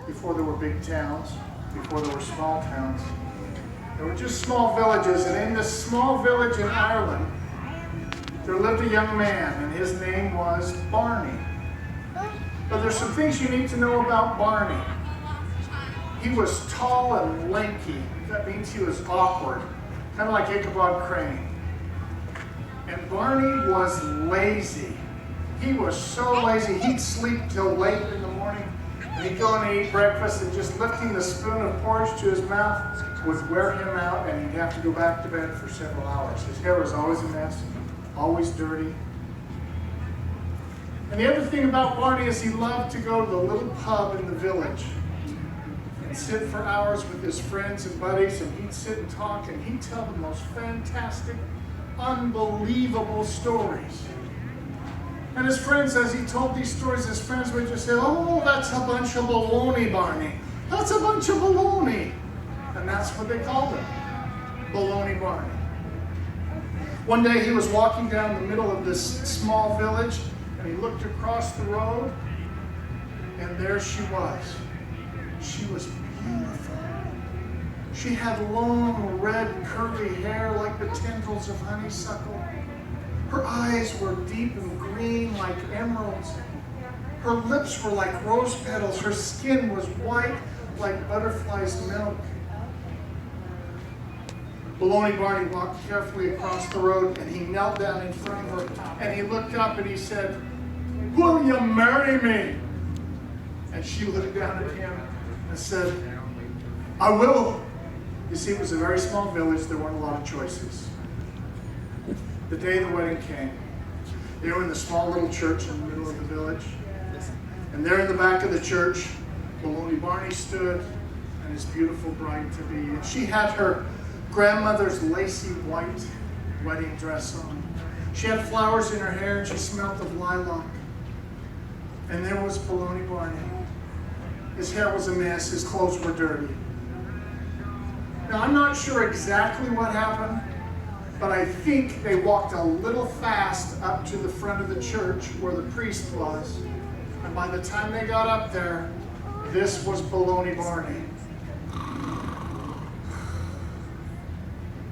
before there were big towns, before there were small towns. There were just small villages, and in this small village in Ireland, there lived a young man, and his name was Barney. But there's some things you need to know about Barney. He was tall and lanky. That means he was awkward, kind of like Ichabod Crane. And Barney was lazy. He was so lazy, he'd sleep till late in the morning, and he'd go and eat breakfast, and just lifting the spoon of porridge to his mouth would wear him out, and he'd have to go back to bed for several hours. His hair was always a mess, always dirty. And the other thing about Barney is he loved to go to the little pub in the village and sit for hours with his friends and buddies, and he'd sit and talk, and he'd tell the most fantastic, unbelievable stories. And his friends, as he told these stories, his friends would just say, "Oh, that's a bunch of baloney, Barney. That's a bunch of baloney." And that's what they called him, Baloney Barney. One day he was walking down the middle of this small village, and he looked across the road, and there she was. She was beautiful. She had long, red, curly hair like the tendrils of honeysuckle. Her eyes were deep and green like emeralds. Her lips were like rose petals. Her skin was white like butterfly's milk. Baloney Barney walked carefully across the road, and he knelt down in front of her, and he looked up and he said, "Will you marry me?" And she looked down at him and said, "I will." You see, it was a very small village. There weren't a lot of choices. The day the wedding came, they were in the small little church in the middle of the village. And there in the back of the church, Baloney Barney stood and his beautiful bride-to-be. And she had her grandmother's lacy white wedding dress on. She had flowers in her hair, and she smelled of lilac. And there was Baloney Barney. His hair was a mess. His clothes were dirty. Now, I'm not sure exactly what happened, but I think they walked a little fast up to the front of the church where the priest was. And by the time they got up there, this was Baloney Barney.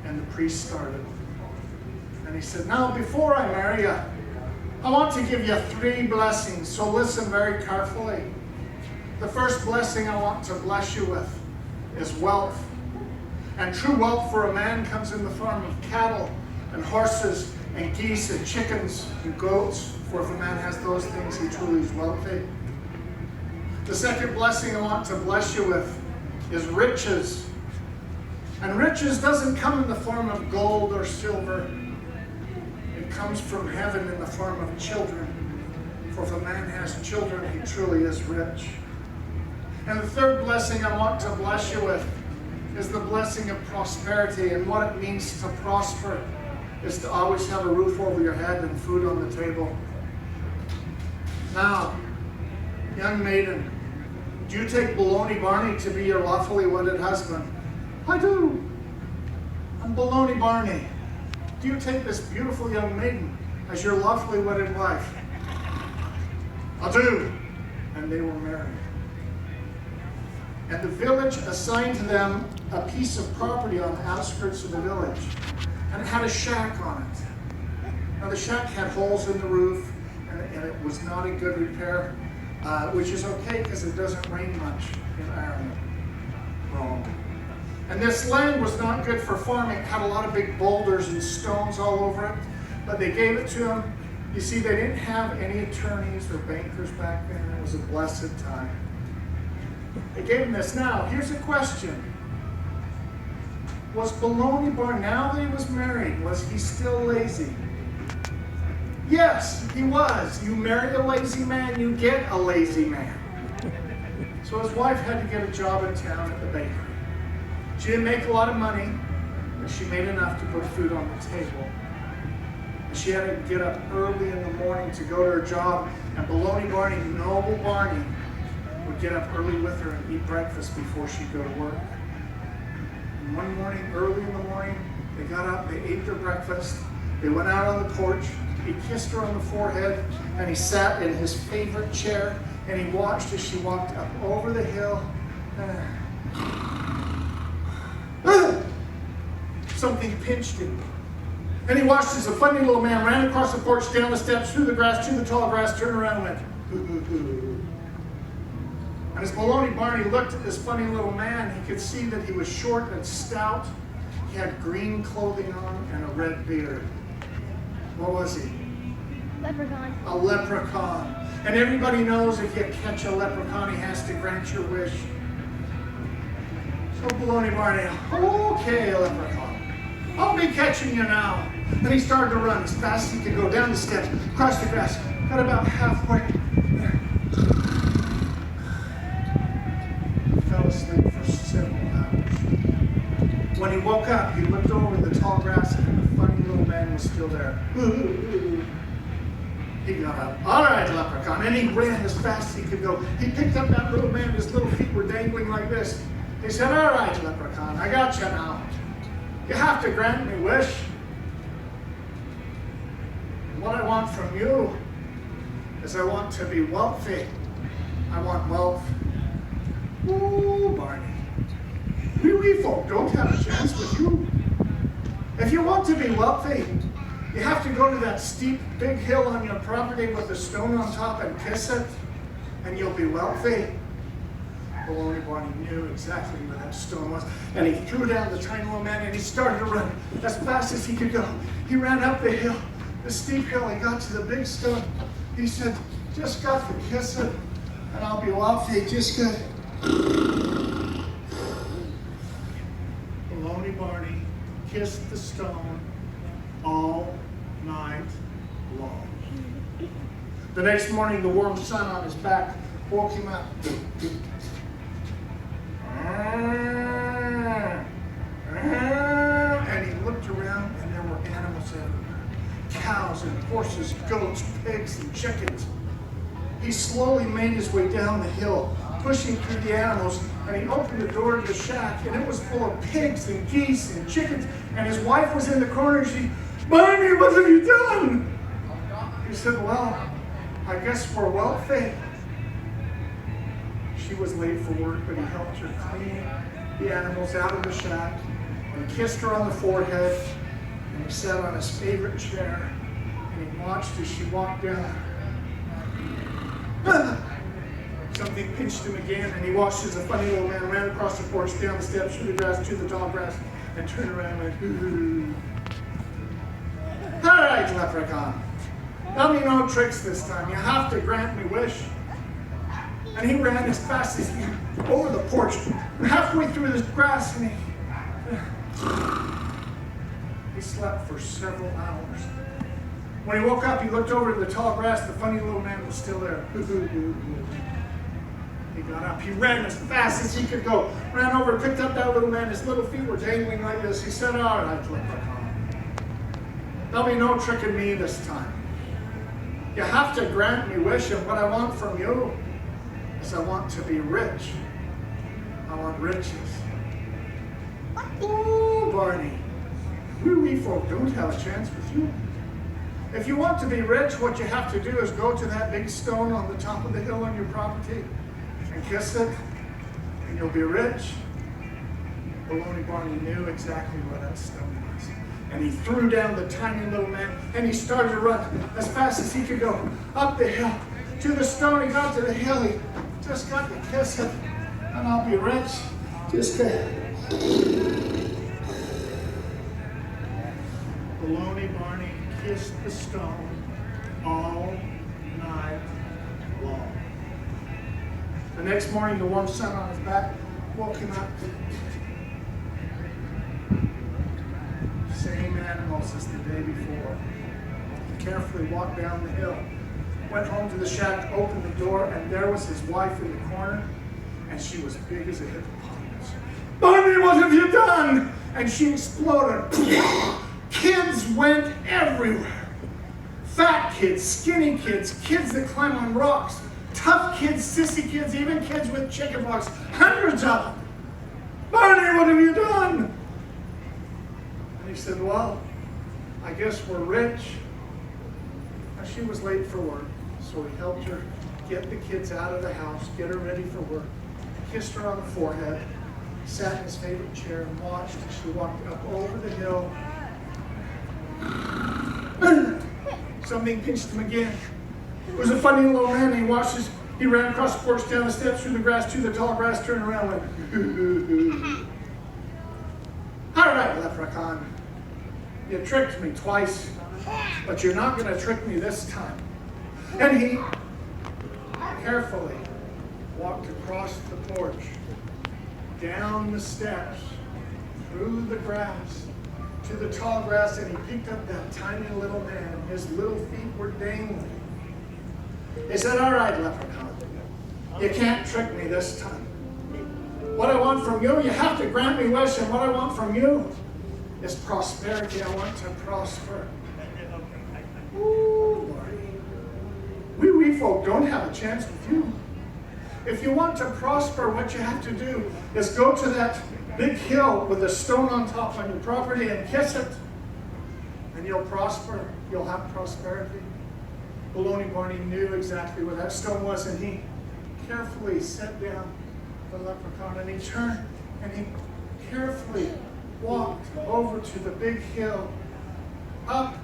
And the priest started. And he said, "Now, before I marry you, I want to give you 3 blessings, so listen very carefully. The first blessing I want to bless you with is wealth. And true wealth for a man comes in the form of cattle and horses and geese and chickens and goats. For if a man has those things, he truly is wealthy. The second blessing I want to bless you with is riches. And riches doesn't come in the form of gold or silver. It comes from heaven in the form of children. For if a man has children, he truly is rich. And the third blessing I want to bless you with is the blessing of prosperity. And what it means to prosper is to always have a roof over your head and food on the table. Now, young maiden, do you take Baloney Barney to be your lawfully wedded husband?" "I do." "I'm Baloney Barney. Do you take this beautiful young maiden as your lawfully wedded wife?" "I do." And they were married. And the village assigned to them a piece of property on the outskirts of the village. And it had a shack on it. Now the shack had holes in the roof, and it was not in good repair, which is okay because it doesn't rain much in Ireland. Wrong. And this land was not good for farming. It had a lot of big boulders and stones all over it, but they gave it to them. You see, they didn't have any attorneys or bankers back then. It was a blessed time. They gave him this. Now, here's a question. Was Baloney Barney, now that he was married, was he still lazy? Yes, he was. You marry a lazy man, you get a lazy man. So his wife had to get a job in town at the bakery. She didn't make a lot of money, but she made enough to put food on the table. And she had to get up early in the morning to go to her job, and Baloney Barney, noble Barney, would get up early with her and eat breakfast before she'd go to work. And one morning, early in the morning, they got up, they ate their breakfast, they went out on the porch, he kissed her on the forehead, and he sat in his favorite chair, And he watched as she walked up over the hill. Something pinched him. And he watched as a funny little man ran across the porch, down the steps, through the grass, to the tall grass, turned around and went, hoo, hoo, hoo. And as Baloney Barney looked at this funny little man, he could see that he was short and stout. He had green clothing on and a red beard. What was he? Leprechaun. A leprechaun. And everybody knows if you catch a leprechaun, he has to grant your wish. So Baloney Barney, okay, leprechaun, I'll be catching you now. And he started to run as fast as he could go down the steps, across the grass, got about halfway. He fell asleep for several hours. When he woke up, he looked over the tall grass and the funny little man was still there. He got up. All right, leprechaun. And he ran as fast as he could go. He picked up that little man. His little feet were dangling like this. He said, all right, leprechaun, I got you now. You have to grant me a wish. What I want from you is I want to be wealthy. I want wealth. Ooh, Barney. We folk don't have a chance with you. If you want to be wealthy, you have to go to that steep, big hill on your property with a stone on top and kiss it, and you'll be wealthy. Baloney Barney knew exactly where that stone was, and he threw down the tiny little man, and he started to run as fast as he could go. He ran up the hill, the steep hill. He got to the big stone. He said, just got to kiss it, and I'll be wealthy. Just good. Baloney Barney kissed the stone all night long. The next morning, the warm sun on his back woke him up. And he looked around, and there were animals everywhere. Cows and horses, goats, pigs, and chickens. He slowly made his way down the hill, pushing through the animals, and he opened the door to the shack, and it was full of pigs and geese and chickens, and his wife was in the corner. She, Barney, what have you done? He said, well, I guess we're wealthy. She was late for work, but he helped her clean the animals out of the shack, and kissed her on the forehead, and he sat on his favorite chair, and he watched as she walked down. Something pinched him again, and he watched as a funny little man ran across the porch, down the steps, through the grass, to the tall grass, and turned around and went, ooh. All right, leprechaun. Tell me no tricks this time. You have to grant me wish. And he ran as fast as he could over the porch, and halfway through this grass, and he slept for several hours. When he woke up, he looked over to the tall grass. The funny little man was still there. He got up. He ran as fast as he could go. Ran over, picked up that little man. His little feet were dangling like this. He said, all right, leprechaun. There'll be no tricking me this time. You have to grant me wish, and what I want from you is I want to be rich. I want riches. Ooh, Barney. We folk don't have a chance with you. If you want to be rich, what you have to do is go to that big stone on the top of the hill on your property and kiss it, and you'll be rich. Baloney Barney knew exactly where that stone was. And he threw down the tiny little man, and he started to run as fast as he could go up the hill to the stone. He got to the hill. He just got to kiss it, and I'll be rich. Just Baloney Barney kissed the stone all night long. The next morning, the warm sun on his back woke him up. Same animals as the day before. He carefully walked down the hill, went home to the shack, opened the door, and there was his wife in the corner, and she was big as a hippopotamus. Barney, what have you done? And she exploded. Kids went everywhere. Fat kids, skinny kids, kids that climb on rocks, tough kids, sissy kids, even kids with chicken pox, hundreds of them. Barney, what have you done? And he said, well, I guess we're rich. And she was late for work, so he helped her get the kids out of the house, get her ready for work, kissed her on the forehead, sat in his favorite chair and watched as she walked up over the hill. Something pinched him again. It was a funny little man. He ran across the porch, down the steps, through the grass, to the tall grass, turned around and went, all right, leprechaun, you tricked me twice, but you're not going to trick me this time. And he carefully walked across the porch, down the steps, through the grass, to the tall grass, and he picked up that tiny little man. His little feet were dangling. He said, all right, leprechaun, you can't trick me this time. What I want from you have to grant me wish, and what I want from you is prosperity. I want to prosper. Ooh, Lord. We folk don't have a chance with you. If you want to prosper, what you have to do is go to that big hill with a stone on top on your property and kiss it, and you'll prosper. You'll have prosperity. Baloney Barney knew exactly where that stone was, and he carefully set down the leprechaun, and he turned and he carefully walked over to the big hill, up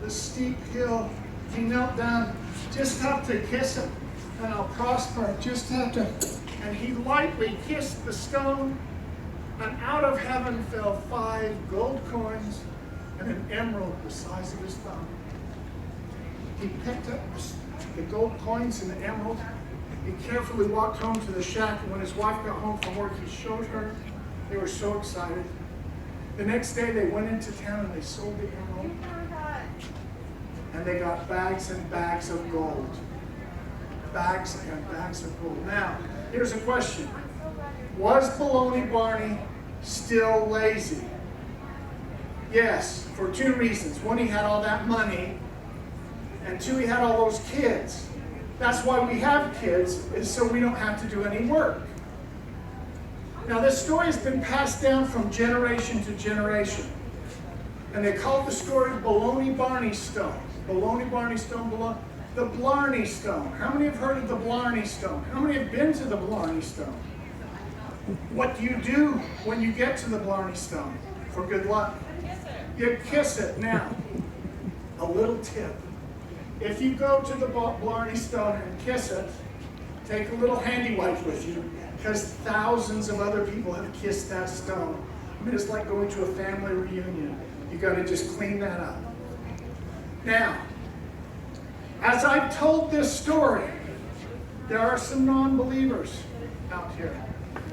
the steep hill. He knelt down, just have to kiss him, and I'll prosper. Just have to. And he lightly kissed the stone, and out of heaven fell 5 gold coins and an emerald the size of his thumb. He picked up the gold coins and the emerald. He carefully walked home to the shack, and when his wife got home from work, he showed her. They were so excited. The next day, they went into town and they sold the emerald. And they got bags and bags of gold. Bags and bags of gold. Now, here's a question. Was Baloney Barney still lazy? Yes, for 2 reasons. One, he had all that money. And 2, he had all those kids. That's why we have kids, is so we don't have to do any work. Now, this story has been passed down from generation to generation. And they call the story Baloney Barney Stone. Baloney Barney Stone, the Blarney Stone. How many have heard of the Blarney Stone? How many have been to the Blarney Stone? What do you do when you get to the Blarney Stone for good luck? You kiss it. Now, a little tip. If you go to the Blarney Stone and kiss it, take a little handy wipe with you, because thousands of other people have kissed that stone. I mean, it's like going to a family reunion. You got to just clean that up. Now, as I've told this story, there are some non-believers out here.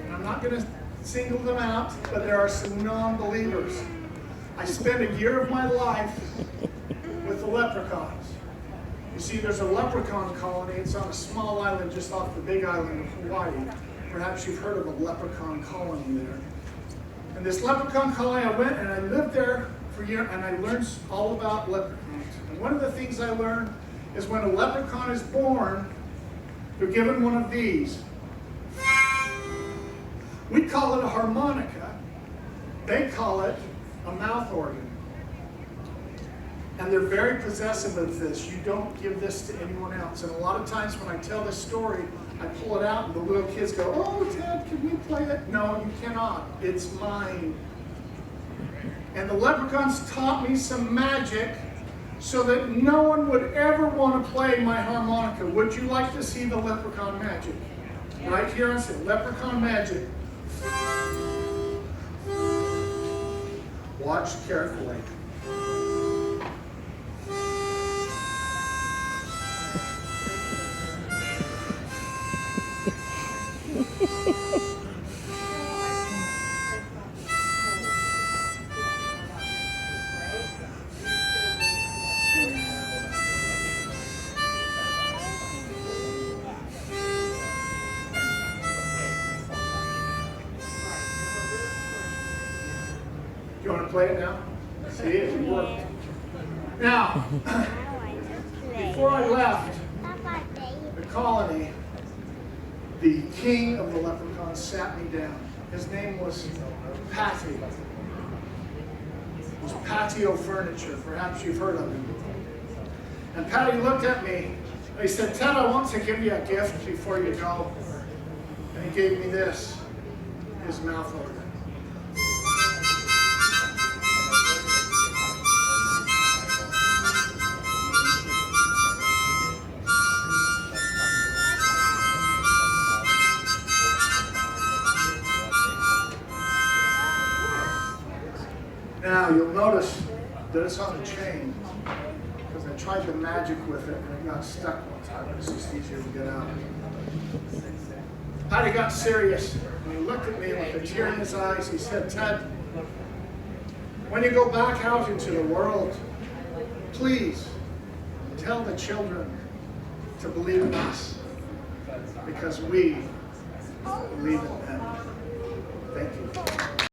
And I'm not going to single them out, but there are some non-believers. I spent a year of my life with the leprechauns. You see, there's a leprechaun colony. It's on a small island just off the big island of Hawaii. Perhaps you've heard of a leprechaun colony there. And this leprechaun colony, I went and I lived there for a year, and I learned all about leprechauns. And one of the things I learned is when a leprechaun is born, they're given one of these. We call it a harmonica. They call it a mouth organ. And they're very possessive of this. You don't give this to anyone else. And a lot of times when I tell this story, I pull it out and the little kids go, oh, Dad, can we play it? No, you cannot. It's mine. And the leprechauns taught me some magic so that no one would ever want to play my harmonica. Would you like to see the leprechaun magic? Right here on set, leprechaun magic. Watch carefully. You want to play it now? See if it worked. Now, before I left the colony, the king of the leprechauns sat me down. His name was Patty. It was Patio Furniture. Perhaps you've heard of him. And Patty looked at me He said, Ted, I want to give you a gift before you go. And he gave me this, his mouth organ. Now you'll notice that it's on a chain because I tried the magic with it and it got stuck one time. It's just easier to get out. Patty got serious and he looked at me with a tear in his eyes. He said, Ted, when you go back out into the world, please tell the children to believe in us because we believe in them. Thank you.